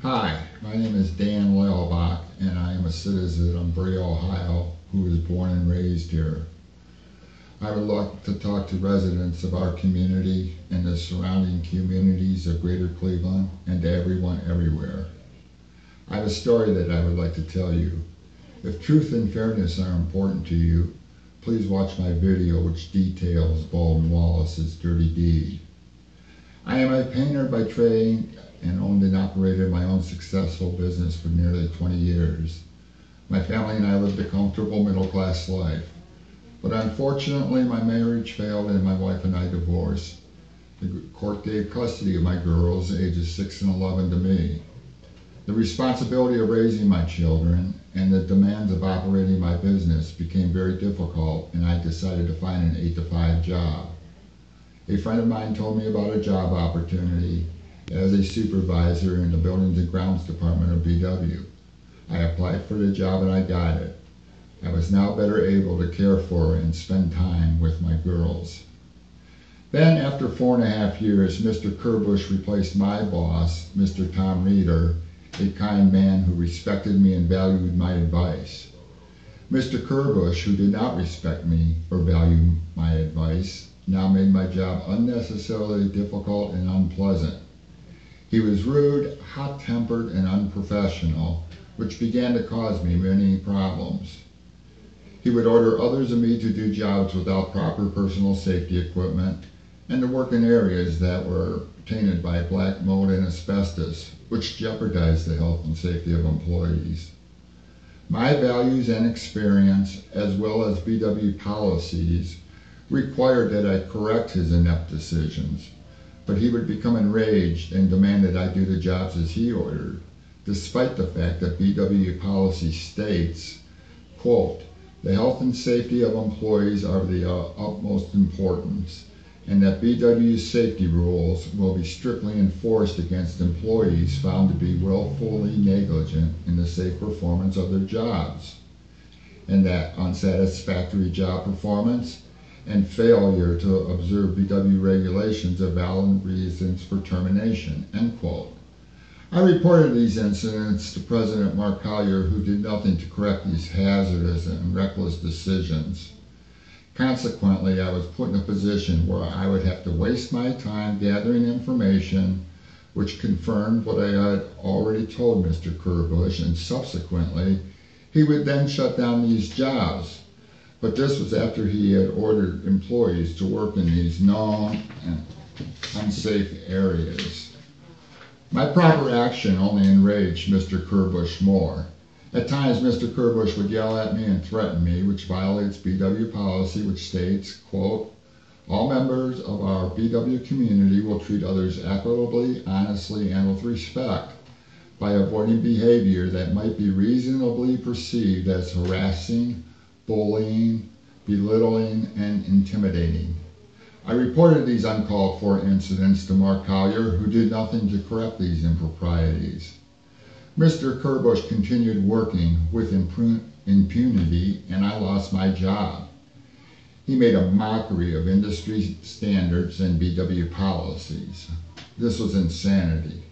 Hi, my name is Dan Lelbach, and I am a citizen of Bray, Ohio, who was born and raised here. I would like to talk to residents of our community and the surrounding communities of Greater Cleveland and to everyone everywhere. I have a story that I would like to tell you. If truth and fairness are important to you, please watch my video which details Baldwin Wallace's dirty deed. I am a painter by trade and owned and operated my own successful business for nearly 20 years. My family and I lived a comfortable middle-class life. But unfortunately, my marriage failed and my wife and I divorced. The court gave custody of my girls, ages 6 and 11, to me. The responsibility of raising my children and the demands of operating my business became very difficult, and I decided to find an 8-to-5 job. A friend of mine told me about a job opportunity as a supervisor in the Buildings and Grounds Department of BW. I applied for the job and I got it. I was now better able to care for and spend time with my girls. Then, after 4.5 years, Mr. Kerbush replaced my boss, Mr. Tom Reeder, a kind man who respected me and valued my advice. Mr. Kerbush, who did not respect me or value my advice, now made my job unnecessarily difficult and unpleasant. He was rude, hot-tempered, and unprofessional, which began to cause me many problems. He would order others of me to do jobs without proper personal safety equipment and to work in areas that were tainted by black mold and asbestos, which jeopardized the health and safety of employees. My values and experience, as well as BW policies, required that I correct his inept decisions, but he would become enraged and demand that I do the jobs as he ordered, despite the fact that BW policy states, quote, "The health and safety of employees are of the utmost importance, and that BW's safety rules will be strictly enforced against employees found to be willfully negligent in the safe performance of their jobs, and that unsatisfactory job performance and failure to observe BW regulations are valid reasons for termination," end quote. I reported these incidents to President Mark Collier, who did nothing to correct these hazardous and reckless decisions. Consequently, I was put in a position where I would have to waste my time gathering information which confirmed what I had already told Mr. Kerbush, and subsequently, he would then shut down these jobs. But this was after he had ordered employees to work in these known and unsafe areas. My proper action only enraged Mr. Kerbush more. At times, Mr. Kerbush would yell at me and threaten me, which violates BW policy, which states, quote, "All members of our BW community will treat others equitably, honestly, and with respect by avoiding behavior that might be reasonably perceived as harassing, bullying, belittling, and intimidating." I reported these uncalled for incidents to Mark Collier, who did nothing to correct these improprieties. Mr. Kerbush continued working with impunity, and I lost my job. He made a mockery of industry standards and BW policies. This was insanity.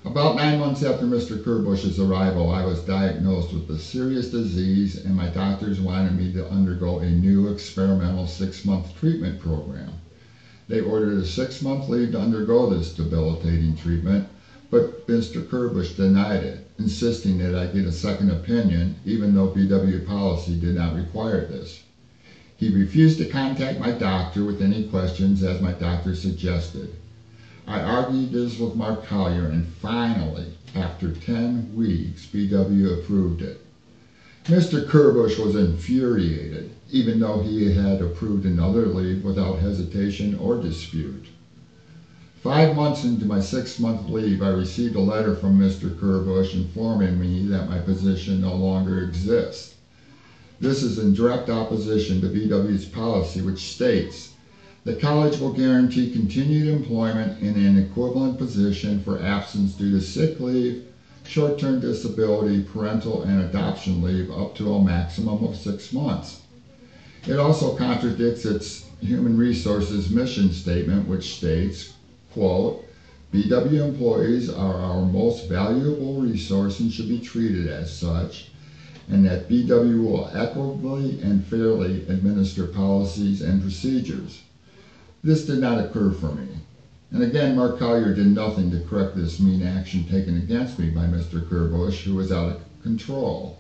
About 9 months after Mr. Kerbush's arrival, I was diagnosed with a serious disease, and my doctors wanted me to undergo a new experimental 6-month treatment program. They ordered a 6-month leave to undergo this debilitating treatment, but Mr. Kerbush denied it, insisting that I get a second opinion, even though BW policy did not require this. He refused to contact my doctor with any questions, as my doctor suggested. I argued this with Mark Collier, and finally, after 10 weeks, BW approved it. Mr. Kerbush was infuriated, even though he had approved another leave without hesitation or dispute. 5 months into my 6-month leave, I received a letter from Mr. Kerbush informing me that my position no longer exists. This is in direct opposition to BW's policy, which states, "The college will guarantee continued employment in an equivalent position for absence due to sick leave, short-term disability, parental, and adoption leave up to a maximum of 6 months. It also contradicts its Human Resources mission statement, which states, quote, BW employees are our most valuable resource and should be treated as such, and that BW will equitably and fairly administer policies and procedures. This did not occur for me. And again, Mark Collier did nothing to correct this mean action taken against me by Mr. Kerbush, who was out of control.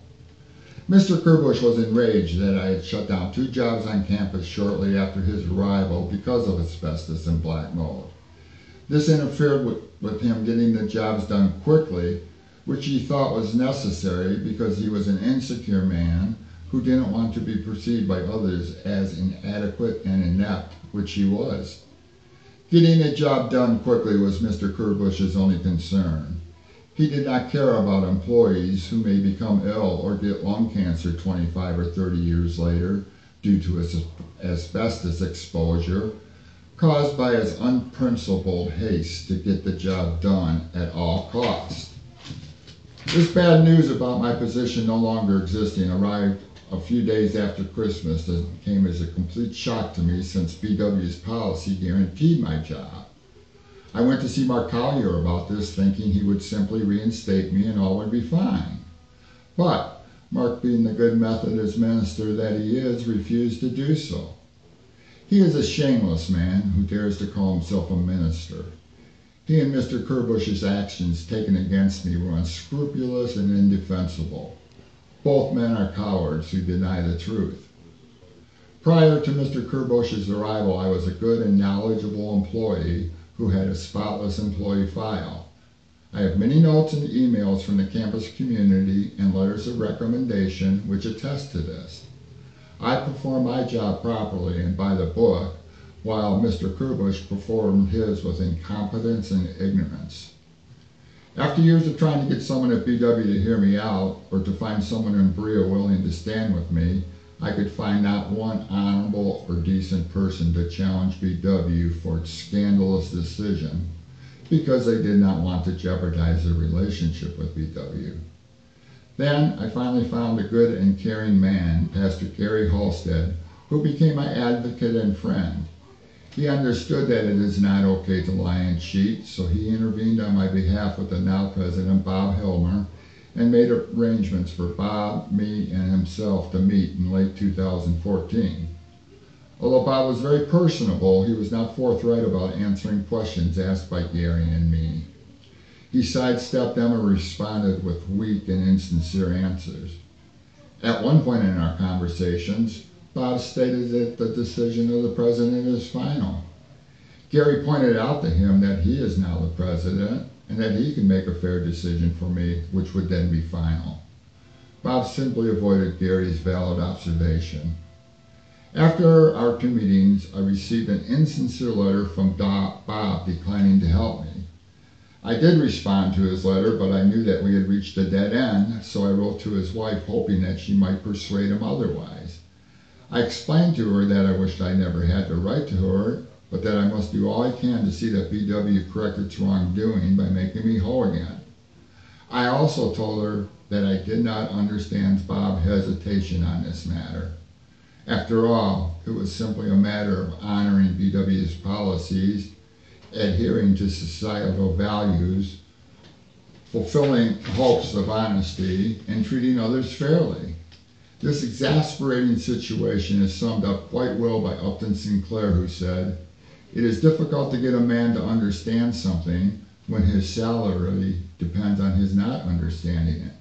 Mr. Kerbush was enraged that I had shut down 2 jobs on campus shortly after his arrival because of asbestos and black mold. This interfered with him getting the jobs done quickly, which he thought was necessary because he was an insecure man who didn't want to be perceived by others as inadequate and inept, which he was. Getting a job done quickly was Mr. Kerbush's only concern. He did not care about employees who may become ill or get lung cancer 25 or 30 years later due to asbestos exposure, caused by his unprincipled haste to get the job done at all costs. This bad news about my position no longer existing arrived a few days after Christmas and came as a complete shock to me since BW's policy guaranteed my job. I went to see Mark Collier about this, thinking he would simply reinstate me and all would be fine. But Mark, being the good Methodist minister that he is, refused to do so. He is a shameless man who dares to call himself a minister. He and Mr. Kerbush's actions taken against me were unscrupulous and indefensible. Both men are cowards who deny the truth. Prior to Mr. Kerbush's arrival, I was a good and knowledgeable employee who had a spotless employee file. I have many notes and emails from the campus community and letters of recommendation which attest to this. I performed my job properly and by the book, while Mr. Kerbush performed his with incompetence and ignorance. After years of trying to get someone at BW to hear me out, or to find someone in Berea willing to stand with me, I could find not one honorable or decent person to challenge BW for its scandalous decision, because they did not want to jeopardize their relationship with BW. Then I finally found a good and caring man, Pastor Gary Halstead, who became my advocate and friend. He understood that it is not okay to lie and cheat, so he intervened on my behalf with the now President Bob Hilmer and made arrangements for Bob, me, and himself to meet in late 2014. Although Bob was very personable, he was not forthright about answering questions asked by Gary and me. He sidestepped them or responded with weak and insincere answers. At one point in our conversations, Bob stated that the decision of the president is final. Gary pointed out to him that he is now the president and that he can make a fair decision for me, which would then be final. Bob simply avoided Gary's valid observation. After our 2 meetings, I received an insincere letter from Bob declining to help me. I did respond to his letter, but I knew that we had reached a dead end, so I wrote to his wife hoping that she might persuade him otherwise. I explained to her that I wished I never had to write to her, but that I must do all I can to see that BW correct its wrongdoing by making me whole again. I also told her that I did not understand Bob's hesitation on this matter. After all, it was simply a matter of honoring BW's policies, adhering to societal values, fulfilling hopes of honesty, and treating others fairly. This exasperating situation is summed up quite well by Upton Sinclair, who said, "It is difficult to get a man to understand something when his salary depends on his not understanding it."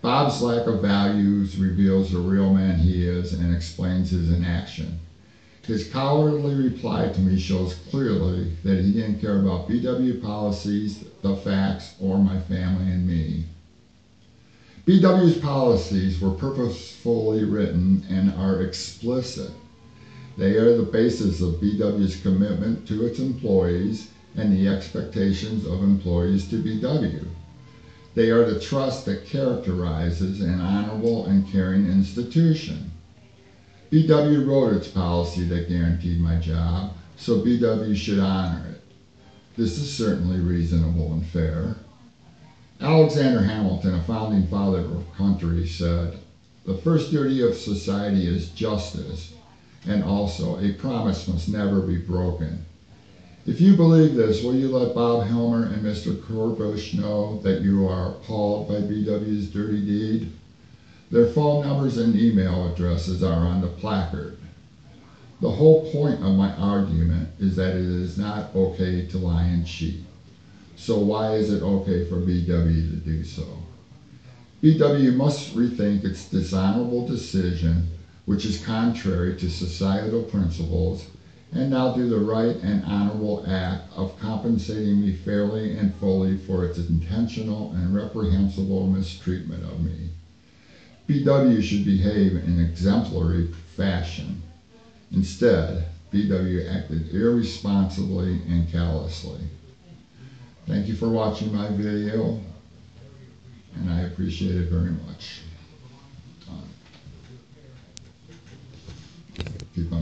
Bob's lack of values reveals the real man he is and explains his inaction. His cowardly reply to me shows clearly that he didn't care about BW policies, the facts, or my family and me. BW's policies were purposefully written and are explicit. They are the basis of BW's commitment to its employees and the expectations of employees to BW. They are the trust that characterizes an honorable and caring institution. BW wrote its policy that guaranteed my job, so BW should honor it. This is certainly reasonable and fair. Alexander Hamilton, a founding father of our country, said, "The first duty of society is justice, and also a promise must never be broken. If you believe this, will you let Bob Helmer and Mr. Corbush know that you are appalled by BW's dirty deed? Their phone numbers and email addresses are on the placard. The whole point of my argument is that it is not okay to lie and cheat. So why is it okay for BW to do so? BW must rethink its dishonorable decision, which is contrary to societal principles, and now do the right and honorable act of compensating me fairly and fully for its intentional and reprehensible mistreatment of me. BW should behave in exemplary fashion. Instead, BW acted irresponsibly and callously. Thank you for watching my video, and I appreciate it very much. Keep on